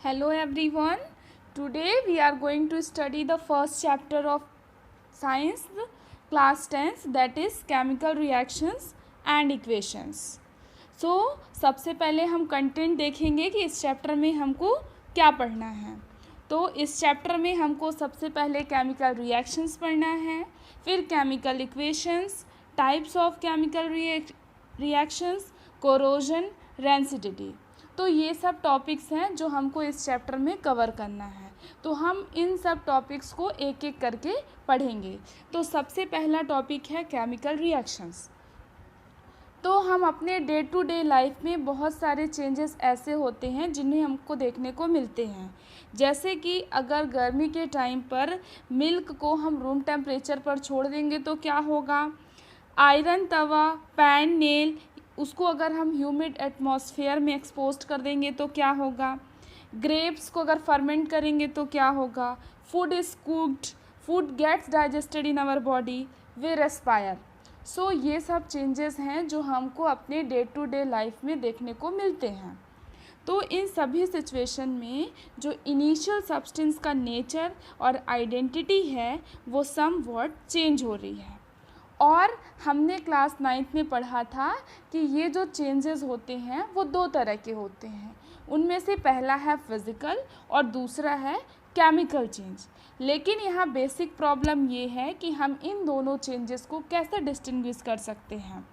Hello everyone. Today we are going to study the first chapter of science class 10th, that is chemical reactions and equations. So सबसे पहले हम content देखेंगे कि इस chapter में हमको क्या पढ़ना है. तो इस चैप्टर में हमको सबसे पहले केमिकल रिएक्शंस पढ़ना है, फिर chemical equations, types of chemical reactions, corrosion, rancidity. तो ये सब टॉपिक्स हैं जो हमको इस चैप्टर में कवर करना है. तो हम इन सब टॉपिक्स को एक एक करके पढ़ेंगे. तो सबसे पहला टॉपिक है केमिकल रिएक्शंस. तो हम अपने डे टू डे लाइफ में बहुत सारे चेंजेस ऐसे होते हैं जिन्हें हमको देखने को मिलते हैं. जैसे कि अगर गर्मी के टाइम पर मिल्क को हम रूम टेम्परेचर पर छोड़ देंगे तो क्या होगा. आयरन तवा, पैन, नेल, उसको अगर हम ह्यूमिड एटमॉस्फेयर में एक्सपोज कर देंगे तो क्या होगा. ग्रेप्स को अगर फर्मेंट करेंगे तो क्या होगा. Food is cooked, food gets digested in our body, we respire. So ये सब चेंजेस हैं जो हमको अपने डे टू डे लाइफ में देखने को मिलते हैं. तो इन सभी सिचुएशन में जो इनिशियल सब्सटेंस का नेचर और आइडेंटिटी है वो समवॉट चेंज हो रही है. और हमने क्लास 9th में पढ़ा था कि ये जो चेंजेस होते हैं वो दो तरह के होते हैं. उनमें से पहला है फिज़िकल और दूसरा है केमिकल चेंज. लेकिन यहाँ बेसिक प्रॉब्लम ये है कि हम इन दोनों चेंजेस को कैसे डिस्टिंग्विश कर सकते हैं.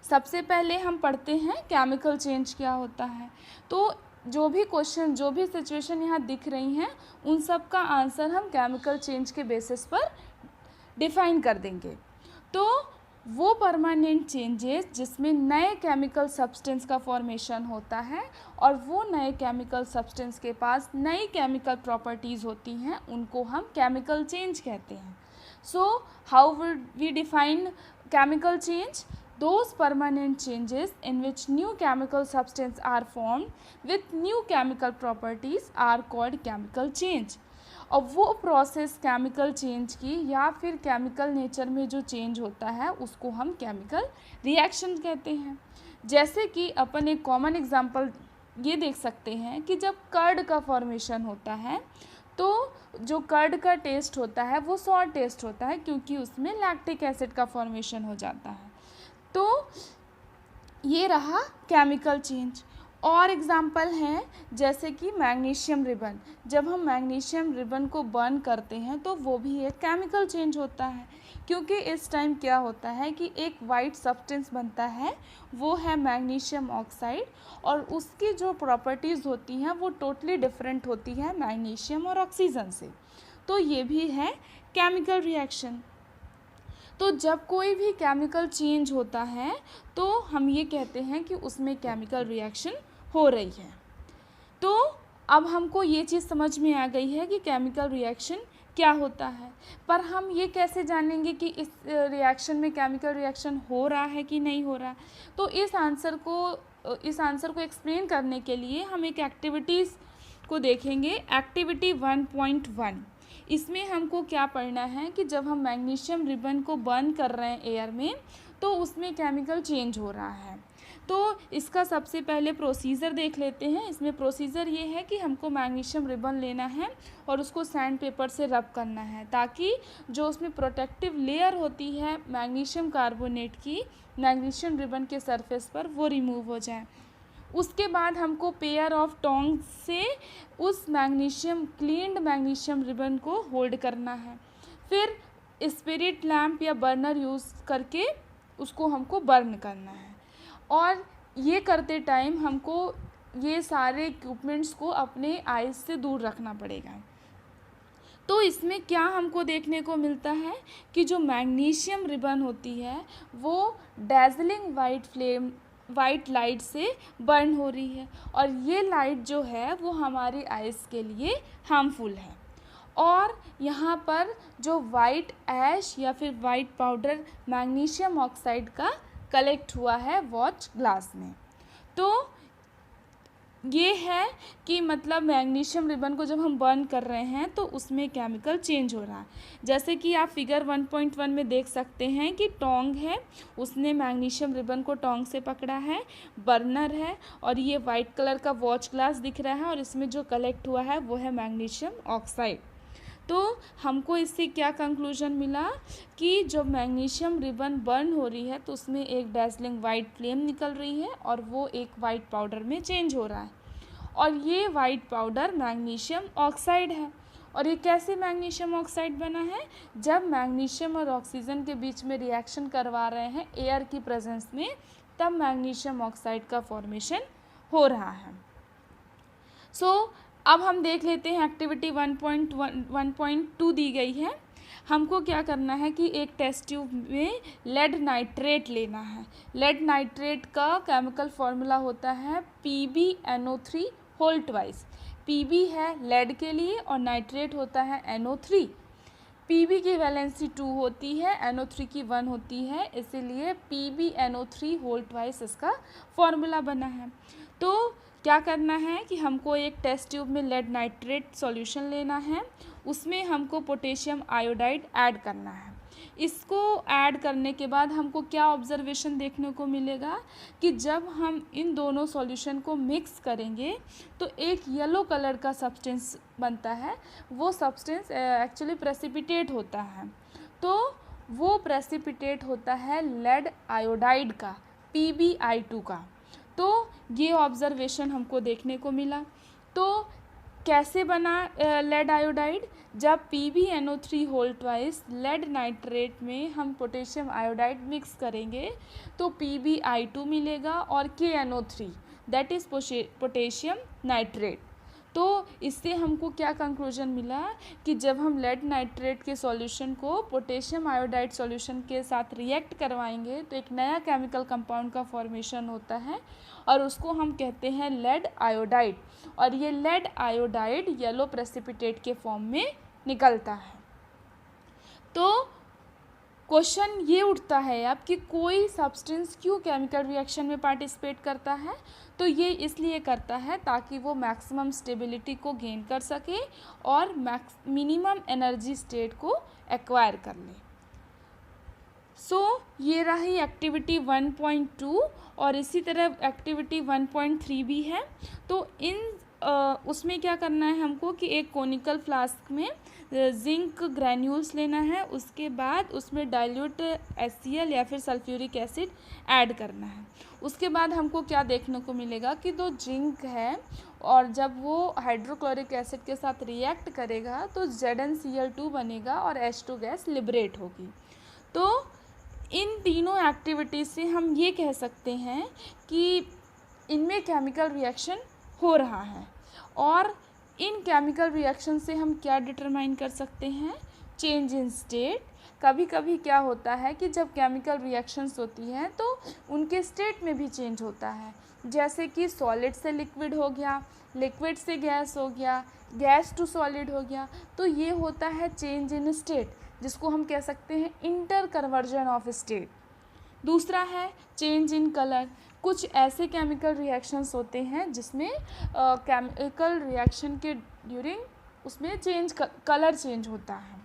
सबसे पहले हम पढ़ते हैं केमिकल चेंज क्या होता है. तो जो भी क्वेश्चन, जो भी सिचुएशन यहाँ दिख रही हैं, उन सब का आंसर हम केमिकल चेंज के बेसिस पर डिफ़ाइन कर देंगे. तो वो परमानेंट चेंजेस जिसमें नए केमिकल सब्सटेंस का फॉर्मेशन होता है और वो नए केमिकल सब्सटेंस के पास नई केमिकल प्रॉपर्टीज़ होती हैं, उनको हम केमिकल चेंज कहते हैं. So how would we define chemical change? Those permanent changes in which new chemical substance are formed with new chemical properties are called chemical change. और वो प्रोसेस केमिकल चेंज की या फिर केमिकल नेचर में जो change होता है उसको हम केमिकल रिएक्शन कहते हैं. जैसे कि अपन एक कॉमन एग्जांपल ये देख सकते हैं कि जब कर्ड का फॉर्मेशन होता है तो जो कर्ड का टेस्ट होता है वो सॉर टेस्ट होता है क्योंकि उसमें लैक्टिक एसिड का फॉर्मेशन हो जाता है. तो ये रहा केमिकल चेंज. और एग्ज़ाम्पल हैं जैसे कि मैग्नीशियम रिबन. जब हम मैग्नीशियम रिबन को बर्न करते हैं तो वो भी एक केमिकल चेंज होता है क्योंकि इस टाइम क्या होता है कि एक वाइट सब्सटेंस बनता है, वो है मैग्नीशियम ऑक्साइड, और उसकी जो प्रॉपर्टीज़ होती हैं वो टोटली डिफरेंट होती है मैग्नीशियम और ऑक्सीजन से. तो ये भी है केमिकल रिएक्शन. तो जब कोई भी केमिकल चेंज होता है तो हम ये कहते हैं कि उसमें केमिकल रिएक्शन हो रही है. तो अब हमको ये चीज़ समझ में आ गई है कि केमिकल रिएक्शन क्या होता है. पर हम ये कैसे जानेंगे कि इस रिएक्शन में केमिकल रिएक्शन हो रहा है कि नहीं हो रहा. तो इस आंसर को एक्सप्लेन करने के लिए हम एक एक्टिविटीज़ को देखेंगे. एक्टिविटी 1.1. इसमें हमको क्या पढ़ना है कि जब हम मैग्नीशियम रिबन को बर्न कर रहे हैं एयर में तो उसमें केमिकल चेंज हो रहा है. तो इसका सबसे पहले प्रोसीजर देख लेते हैं. इसमें प्रोसीजर ये है कि हमको मैग्नीशियम रिबन लेना है और उसको सैंड पेपर से रब करना है ताकि जो उसमें प्रोटेक्टिव लेयर होती है मैग्नीशियम कार्बोनेट की मैग्नीशियम रिबन के सरफेस पर वो रिमूव हो जाए. उसके बाद हमको पेयर ऑफ टोंग्स से उस क्लीन्ड मैग्नीशियम रिबन को होल्ड करना है. फिर स्पिरिट लैम्प या बर्नर यूज़ करके उसको हमको बर्न करना है. और ये करते टाइम हमको ये सारे इक्विपमेंट्स को अपने आइज़ से दूर रखना पड़ेगा. तो इसमें क्या हमको देखने को मिलता है कि जो मैग्नीशियम रिबन होती है वो डैज़लिंग वाइट लाइट से बर्न हो रही है और ये लाइट जो है वो हमारी आइज़ के लिए हार्मफुल है. और यहाँ पर जो वाइट ऐश या फिर वाइट पाउडर मैग्नीशियम ऑक्साइड का कलेक्ट हुआ है वॉच ग्लास में. तो ये है कि मतलब मैग्नीशियम रिबन को जब हम बर्न कर रहे हैं तो उसमें केमिकल चेंज हो रहा है। जैसे कि आप फिगर 1.1 में देख सकते हैं कि टोंग है, उसने मैग्नीशियम रिबन को टोंग से पकड़ा है, बर्नर है, और ये वाइट कलर का वॉच ग्लास दिख रहा है और इसमें जो कलेक्ट हुआ है वो है मैग्नीशियम ऑक्साइड। तो हमको इससे क्या कंक्लूजन मिला कि जब मैग्नीशियम रिबन बर्न हो रही है तो उसमें एक डैज़लिंग वाइट फ्लेम निकल रही है और वो एक वाइट पाउडर में चेंज हो रहा है, और ये वाइट पाउडर मैग्नीशियम ऑक्साइड है। और ये कैसे मैग्नीशियम ऑक्साइड बना है? जब मैग्नीशियम और ऑक्सीजन के बीच में रिएक्शन करवा रहे हैं एयर की प्रेजेंस में, तब मैग्नीशियम ऑक्साइड का फॉर्मेशन हो रहा है। अब हम देख लेते हैं एक्टिविटी 1.2 दी गई है। हमको क्या करना है कि एक टेस्ट ट्यूब में लेड नाइट्रेट लेना है। लेड नाइट्रेट का केमिकल फॉर्मूला होता है PbNO3 होल ट्वाइस। Pb है लेड के लिए और नाइट्रेट होता है NO3। Pb की वैलेंसी 2 होती है, NO3 की 1 होती है, इसीलिए PbNO3 होल ट्वाइस इसका फॉर्मूला बना है। तो क्या करना है कि हमको एक टेस्ट ट्यूब में लेड नाइट्रेट सॉल्यूशन लेना है, उसमें हमको पोटेशियम आयोडाइड ऐड करना है। इसको ऐड करने के बाद हमको क्या ऑब्जर्वेशन देखने को मिलेगा कि जब हम इन दोनों सॉल्यूशन को मिक्स करेंगे तो एक येलो कलर का सब्सटेंस बनता है। वो सब्सटेंस एक्चुअली प्रेसिपिटेट होता है, तो वो प्रेसिपिटेट होता है लेड आयोडाइड का, PbI2 का। तो ये ऑब्जर्वेशन हमको देखने को मिला। तो कैसे बना लेड आयोडाइड? जब PbNO3 whole twice lead nitrate में हम पोटेशियम आयोडाइड मिक्स करेंगे तो PbI2 मिलेगा और KNO3 that is potassium nitrate. तो इससे हमको क्या कंक्लूजन मिला कि जब हम लेड नाइट्रेट के सॉल्यूशन को पोटेशियम आयोडाइड सॉल्यूशन के साथ रिएक्ट करवाएंगे तो एक नया केमिकल कंपाउंड का फॉर्मेशन होता है और उसको हम कहते हैं लेड आयोडाइड, और ये लेड आयोडाइड येलो प्रेसिपिटेट के फॉर्म में निकलता है। तो क्वेश्चन ये उठता है अब कि कोई सब्सटेंस क्यों केमिकल रिएक्शन में पार्टिसिपेट करता है? तो ये इसलिए करता है ताकि वो मैक्सिमम स्टेबिलिटी को गेन कर सके और मिनिमम एनर्जी स्टेट को एक्वायर कर ले। ये रही एक्टिविटी 1.2 और इसी तरह एक्टिविटी 1.3 भी है। तो उसमें क्या करना है हमको कि एक कोनिकल फ्लास्क में जिंक ग्रैन्यूल्स लेना है, उसके बाद उसमें डाइल्यूट HCl या फिर सल्फ्यूरिक एसिड ऐड करना है। उसके बाद हमको क्या देखने को मिलेगा कि जो जिंक है और जब वो हाइड्रोक्लोरिक एसिड के साथ रिएक्ट करेगा तो ZnCl2 बनेगा और H2 गैस लिबरेट होगी। तो इन तीनों एक्टिविटीज़ से हम ये कह सकते हैं कि इनमें केमिकल रिएक्शन हो रहा है, और इन केमिकल रिएक्शन से हम क्या डिटरमाइन कर सकते हैं? Change in state. कभी कभी क्या होता है कि जब केमिकल रिएक्शंस होती हैं तो उनके स्टेट में भी चेंज होता है, जैसे कि सॉलिड से लिक्विड हो गया, लिक्विड से गैस हो गया, गैस टू सॉलिड हो गया। तो ये होता है चेंज इन स्टेट, जिसको हम कह सकते हैं इंटर कन्वर्जन ऑफ स्टेट। दूसरा है चेंज इन कलर। कुछ ऐसे केमिकल रिएक्शंस होते हैं जिसमें केमिकल रिएक्शन के ड्यूरिंग उसमें कलर चेंज होता है।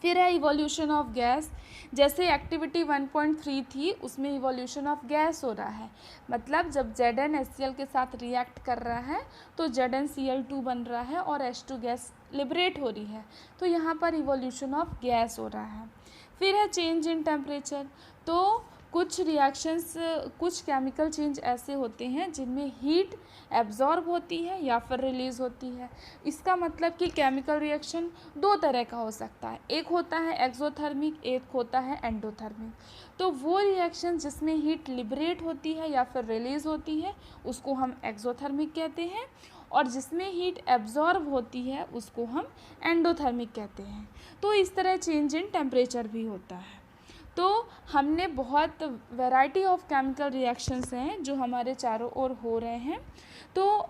फिर है इवोल्यूशन ऑफ गैस। जैसे एक्टिविटी 1.3 थी, उसमें इवोल्यूशन ऑफ गैस हो रहा है, मतलब जब ZnHCl के साथ रिएक्ट कर रहा है तो ZnCl2 बन रहा है और H2 गैस लिबरेट हो रही है, तो यहाँ पर इवोल्यूशन ऑफ गैस हो रहा है। फिर है चेंज इन टेम्परेचर। तो कुछ रिएक्शंस, कुछ केमिकल चेंज ऐसे होते हैं जिनमें हीट एब्जॉर्ब होती है या फिर रिलीज़ होती है। इसका मतलब कि केमिकल रिएक्शन दो तरह का हो सकता है, एक होता है एक्सोथर्मिक, एक होता है एंडोथर्मिक। तो वो रिएक्शन जिसमें हीट लिबरेट होती है या फिर रिलीज़ होती है उसको हम एक्सोथर्मिक कहते हैं, और जिसमें हीट एब्जॉर्ब होती है उसको हम एंडोथर्मिक कहते हैं। तो इस तरह चेंज इन टेम्परेचर भी होता है। तो हमने बहुत वैरायटी ऑफ केमिकल रिएक्शंस हैं जो हमारे चारों ओर हो रहे हैं, तो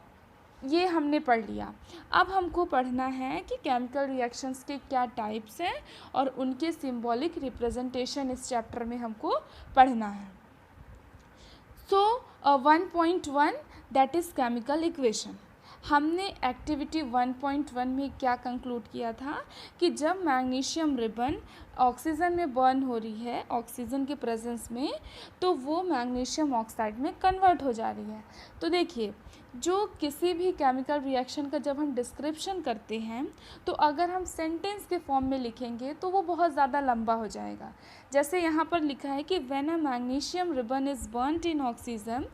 ये हमने पढ़ लिया। अब हमको पढ़ना है कि केमिकल रिएक्शंस के क्या टाइप्स हैं और उनके सिंबॉलिक रिप्रेजेंटेशन इस चैप्टर में हमको पढ़ना है। 1.1 दैट इज़ केमिकल इक्वेशन। हमने एक्टिविटी 1.1 में क्या कंक्लूड किया था कि जब मैग्नीशियम रिबन ऑक्सीजन में बर्न हो रही है ऑक्सीजन के प्रेजेंस में, तो वो मैग्नीशियम ऑक्साइड में कन्वर्ट हो जा रही है। तो देखिए, जो किसी भी केमिकल रिएक्शन का जब हम डिस्क्रिप्शन करते हैं तो अगर हम सेंटेंस के फॉर्म में लिखेंगे तो वो बहुत ज़्यादा लंबा हो जाएगा। जैसे यहाँ पर लिखा है कि when a magnesium ribbon is burned in oxygen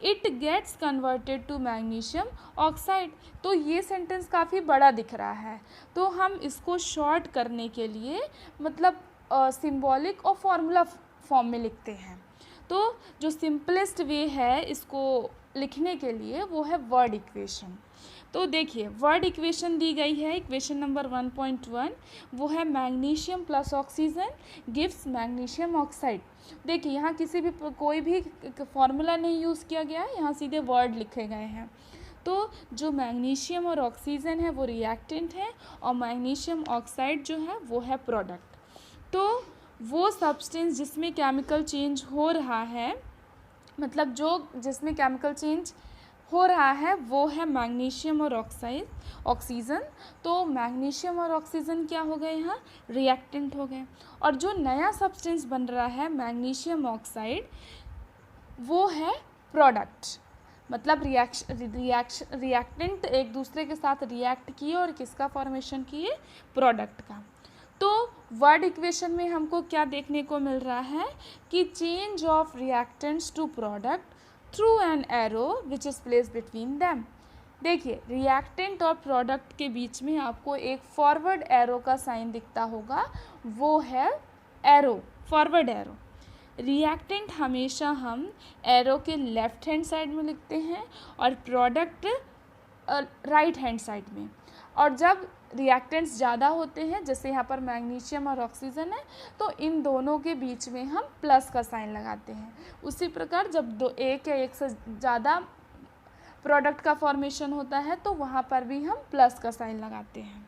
it gets converted to magnesium oxide. तो ये सेंटेंस काफ़ी बड़ा दिख रहा है, तो हम इसको शॉर्ट करने के लिए मतलब सिंबॉलिक और फॉर्मूला फॉर्म में लिखते हैं। तो जो सिंपलेस्ट वे है इसको लिखने के लिए वो है वर्ड इक्वेशन। तो देखिए, वर्ड इक्वेशन दी गई है, इक्वेशन नंबर 1.1, वो है magnesium plus oxygen gives magnesium oxide. देखिए, यहाँ किसी भी कोई भी फॉर्मूला नहीं यूज़ किया गया है, यहाँ सीधे वर्ड लिखे गए हैं। तो जो मैग्नीशियम और ऑक्सीजन है वो रिएक्टेंट है और मैग्नीशियम ऑक्साइड जो है वो है प्रोडक्ट। तो वो सब्सटेंस जिसमें केमिकल चेंज हो रहा है, मतलब जो जिसमें केमिकल चेंज हो रहा है वो है मैग्नीशियम और ऑक्सीजन। तो मैग्नीशियम और ऑक्सीजन क्या हो गए, यहाँ रिएक्टेंट हो गए। और जो नया सब्सटेंस बन रहा है मैग्नीशियम ऑक्साइड, वो है प्रोडक्ट। मतलब रिएक्टेंट एक दूसरे के साथ रिएक्ट किए और किसका फॉर्मेशन किए, प्रोडक्ट का। तो वर्ड इक्वेशन में हमको क्या देखने को मिल रहा है कि change of reactants to product through an arrow which is place between them. देखिए, रिएक्टेंट और प्रोडक्ट के बीच में आपको एक फॉरवर्ड एरो का साइन दिखता होगा, वो है एरो, फॉरवर्ड एरो। रिएक्टेंट हमेशा हम एरो के लेफ्ट हैंड साइड में लिखते हैं और प्रोडक्ट राइट हैंड साइड में। और जब रिएक्टेंट्स ज़्यादा होते हैं, जैसे यहाँ पर मैग्नीशियम और ऑक्सीजन है, तो इन दोनों के बीच में हम प्लस का साइन लगाते हैं। उसी प्रकार जब एक या एक से ज़्यादा प्रोडक्ट का फॉर्मेशन होता है तो वहाँ पर भी हम प्लस का साइन लगाते हैं।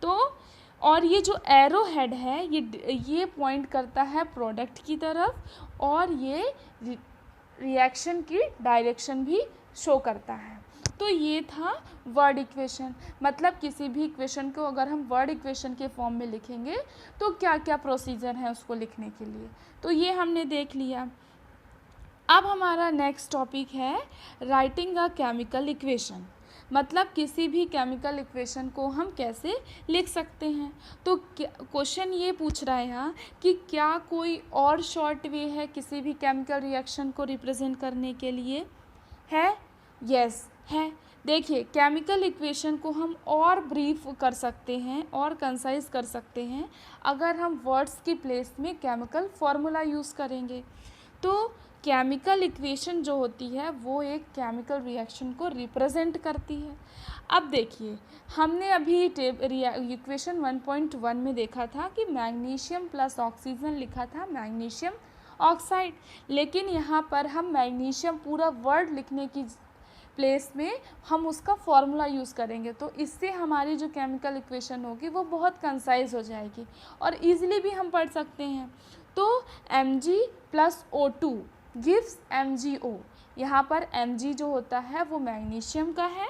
तो और ये जो एरो हेड है ये पॉइंट करता है प्रोडक्ट की तरफ और ये रिएक्शन की डायरेक्शन भी शो करता है। तो ये था वर्ड इक्वेशन। मतलब किसी भी इक्वेशन को अगर हम वर्ड इक्वेशन के फॉर्म में लिखेंगे तो क्या क्या प्रोसीजर है उसको लिखने के लिए, तो ये हमने देख लिया। अब हमारा नेक्स्ट टॉपिक है राइटिंग अ केमिकल इक्वेशन। मतलब किसी भी केमिकल इक्वेशन को हम कैसे लिख सकते हैं। तो क्वेश्चन ये पूछ रहा है यहाँ कि क्या कोई और शॉर्ट वे है किसी भी केमिकल रिएक्शन को रिप्रेजेंट करने के लिए, है? यस है। देखिए, केमिकल इक्वेशन को हम और ब्रीफ कर सकते हैं और कंसाइज कर सकते हैं अगर हम वर्ड्स की प्लेस में केमिकल फार्मूला यूज़ करेंगे। तो केमिकल इक्वेशन जो होती है वो एक केमिकल रिएक्शन को रिप्रेजेंट करती है। अब देखिए, हमने अभी इक्वेशन 1.1 में देखा था कि मैग्नीशियम प्लस ऑक्सीजन लिखा था मैग्नीशियम ऑक्साइड, लेकिन यहाँ पर हम मैग्नीशियम पूरा वर्ड लिखने की प्लेस में हम उसका फॉर्मूला यूज़ करेंगे, तो इससे हमारी जो केमिकल इक्वेशन होगी वो बहुत कंसाइज हो जाएगी और इजीली भी हम पढ़ सकते हैं। तो Mg plus O2 gives MgO। यहाँ पर Mg जो होता है वो मैग्नीशियम का है,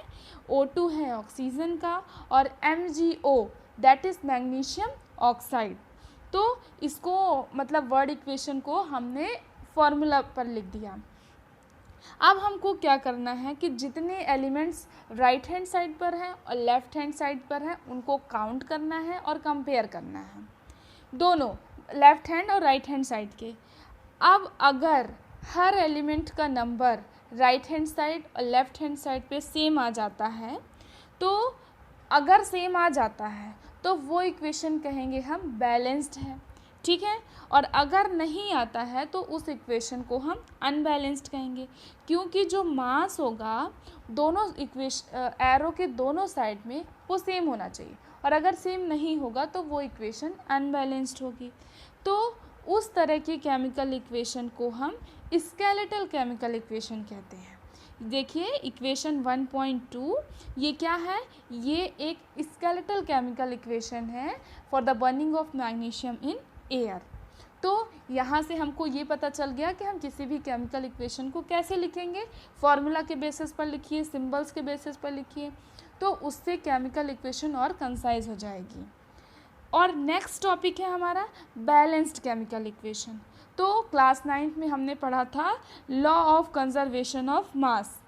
O2 है ऑक्सीजन का और MgO that is magnesium oxide. तो इसको मतलब वर्ड इक्वेशन को हमने फॉर्मूला पर लिख दिया। अब हमको क्या करना है कि जितने एलिमेंट्स राइट हैंड साइड पर हैं और लेफ़्ट हैंड साइड पर हैं उनको काउंट करना है और कंपेयर करना है, दोनों लेफ़्ट हैंड और राइट हैंड साइड के। अब अगर हर एलिमेंट का नंबर राइट हैंड साइड और लेफ़्ट हैंड साइड पे सेम आ जाता है, तो अगर सेम आ जाता है तो वो इक्वेशन कहेंगे हम बैलेंस्ड है, ठीक है। और अगर नहीं आता है तो उस इक्वेशन को हम अनबैलेंस्ड कहेंगे, क्योंकि जो मास होगा दोनों एरो के दोनों साइड में वो सेम होना चाहिए, और अगर सेम नहीं होगा तो वो इक्वेशन अनबैलेंस्ड होगी। तो उस तरह की केमिकल इक्वेशन को हम स्केलेटल केमिकल इक्वेशन कहते हैं। देखिए, इक्वेशन 1.2 ये क्या है, ये एक स्केलेटल केमिकल इक्वेशन है for the burning of magnesium in air. तो यहाँ से हमको ये पता चल गया कि हम किसी भी केमिकल इक्वेशन को कैसे लिखेंगे, फॉर्मूला के बेसिस पर लिखिए, सिंबल्स के बेसिस पर लिखिए, तो उससे केमिकल इक्वेशन और कंसाइज हो जाएगी। और नेक्स्ट टॉपिक है हमारा बैलेंस्ड केमिकल इक्वेशन। तो क्लास 9th में हमने पढ़ा था law of conservation of mass.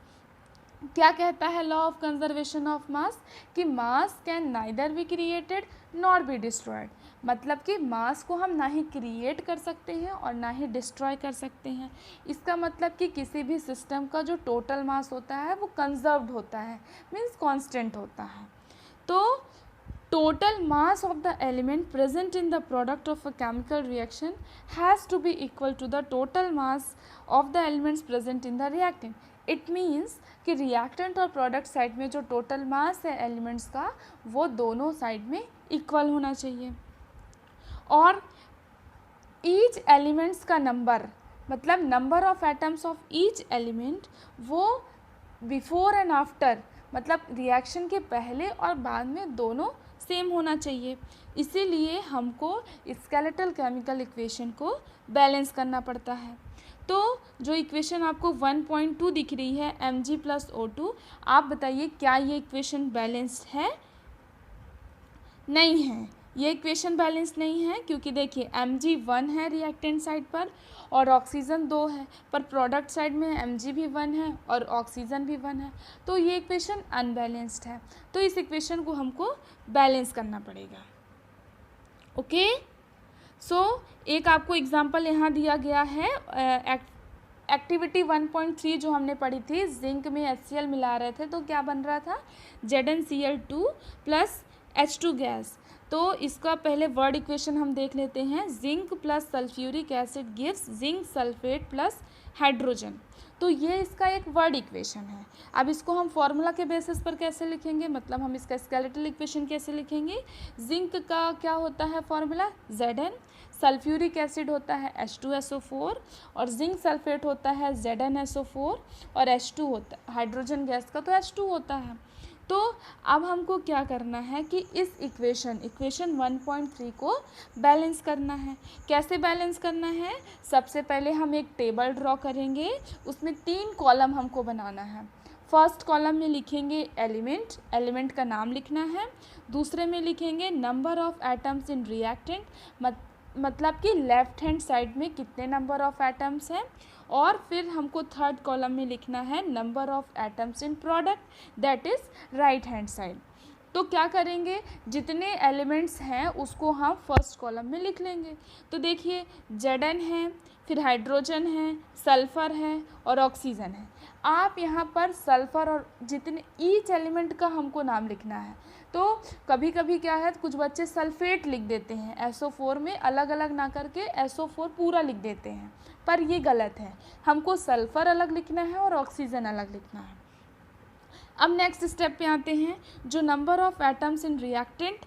क्या कहता है law of conservation of mass? कि mass can neither be created nor be destroyed, मतलब कि मास को हम ना ही क्रिएट कर सकते हैं और ना ही डिस्ट्रॉय कर सकते हैं। इसका मतलब कि किसी भी सिस्टम का जो टोटल मास होता है वो कंजर्व्ड होता है, मीन्स कांस्टेंट होता है। तो total mass of the element present in the product of a chemical reaction has to be equal to the total mass of the elements present in the reactant. It means कि reactant और product side में जो total mass है elements का वो दोनों side में equal होना चाहिए। और each elements का number, मतलब number of atoms of each element, वो before and after, मतलब रिएक्शन के पहले और बाद में दोनों सेम होना चाहिए। इसीलिए हमको स्केलेटल केमिकल इक्वेशन को बैलेंस करना पड़ता है। तो जो इक्वेशन आपको 1.2 दिख रही है Mg + O2, आप बताइए क्या ये इक्वेशन बैलेंस्ड है? नहीं है, ये इक्वेशन बैलेंस नहीं है, क्योंकि देखिए Mg 1 है रिएक्टेंट साइड पर और ऑक्सीजन 2 है, पर प्रोडक्ट साइड में Mg भी 1 है और ऑक्सीजन भी 1 है, तो ये इक्वेशन अनबैलेंस्ड है। तो इस इक्वेशन को हमको बैलेंस करना पड़ेगा। ओके, सो एक आपको एग्जांपल यहाँ दिया गया है, एक्टिविटी 1.3 जो हमने पढ़ी थी, जिंक में HCl मिला रहे थे तो क्या बन रहा था, ZnCl2 + H2 गैस। तो इसका पहले वर्ड इक्वेशन हम देख लेते हैं, zinc + sulphuric acid gives zinc sulphate + hydrogen. तो ये इसका एक वर्ड इक्वेशन है। अब इसको हम फॉर्मूला के बेसिस पर कैसे लिखेंगे, मतलब हम इसका स्केलेटल इक्वेशन कैसे लिखेंगे? जिंक का क्या होता है फॉर्मूला, Zn, सल्फ्यूरिक एसिड होता है H2SO4 और जिंक सल्फेट होता है ZnSO4 और H2 होता है, हाइड्रोजन गैस का तो H2 होता है। तो अब हमको क्या करना है कि इस इक्वेशन 1.3 को बैलेंस करना है। कैसे बैलेंस करना है? सबसे पहले हम एक टेबल ड्रॉ करेंगे, उसमें 3 कॉलम हमको बनाना है। फर्स्ट कॉलम में लिखेंगे एलिमेंट का नाम लिखना है। दूसरे में लिखेंगे number of atoms in reactant, मतलब कि लेफ्ट हैंड साइड में कितने नंबर ऑफ एटम्स हैं। और फिर हमको थर्ड कॉलम में लिखना है number of atoms in product, that is right hand side. तो क्या करेंगे, जितने एलिमेंट्स हैं उसको हम फर्स्ट कॉलम में लिख लेंगे। तो देखिए Zn है, फिर हाइड्रोजन है, सल्फ़र है और ऑक्सीजन है। आप यहाँ पर सल्फ़र और जितने ईच एलिमेंट का हमको नाम लिखना है। तो कभी कभी क्या है, कुछ बच्चे सल्फेट लिख देते हैं, SO4 में अलग अलग ना करके SO4 पूरा लिख देते हैं, पर ये गलत है। हमको सल्फ़र अलग लिखना है और ऑक्सीजन अलग लिखना है। अब नेक्स्ट स्टेप पे आते हैं, जो number of atoms in reactant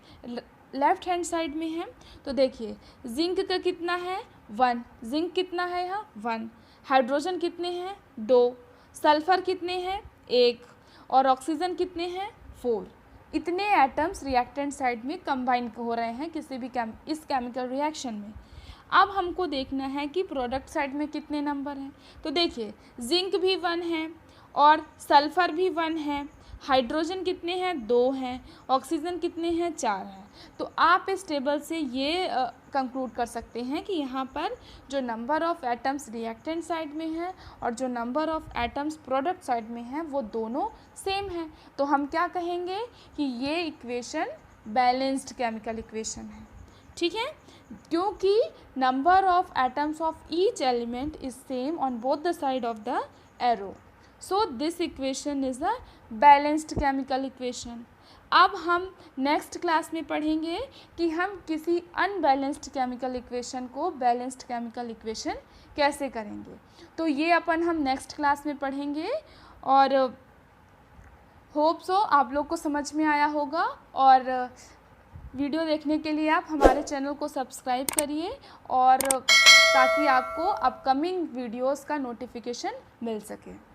left hand side में है। तो देखिए जिंक का कितना है, 1, जिंक कितना है यहाँ 1, हाइड्रोजन कितने हैं 2, सल्फ़र कितने हैं 1 और ऑक्सीजन कितने हैं 4। इतने एटम्स रिएक्टेंट साइड में कंबाइन हो रहे हैं किसी भी इस केमिकल रिएक्शन में। अब हमको देखना है कि प्रोडक्ट साइड में कितने नंबर हैं। तो देखिए जिंक भी 1 है और सल्फ़र भी 1 है, हाइड्रोजन कितने हैं 2 हैं, ऑक्सीजन कितने हैं 4 हैं। तो आप इस टेबल से ये कंक्लूड कर सकते हैं कि यहाँ पर जो number of atoms reactant side में है और जो number of atoms product side में है वो दोनों सेम है। तो हम क्या कहेंगे कि ये इक्वेशन बैलेंस्ड केमिकल इक्वेशन है। ठीक है, क्योंकि number of atoms of each element is same on both the side of the arrow. So this equation is a balanced chemical equation. अब हम नेक्स्ट क्लास में पढ़ेंगे कि हम किसी अनबैलेंस्ड केमिकल इक्वेशन को बैलेंस्ड केमिकल इक्वेशन कैसे करेंगे। तो ये अपन हम नेक्स्ट क्लास में पढ़ेंगे और होप सो आप लोग को समझ में आया होगा। और वीडियो देखने के लिए आप हमारे चैनल को सब्सक्राइब करिए और ताकि आपको अपकमिंग वीडियोस का नोटिफिकेशन मिल सके।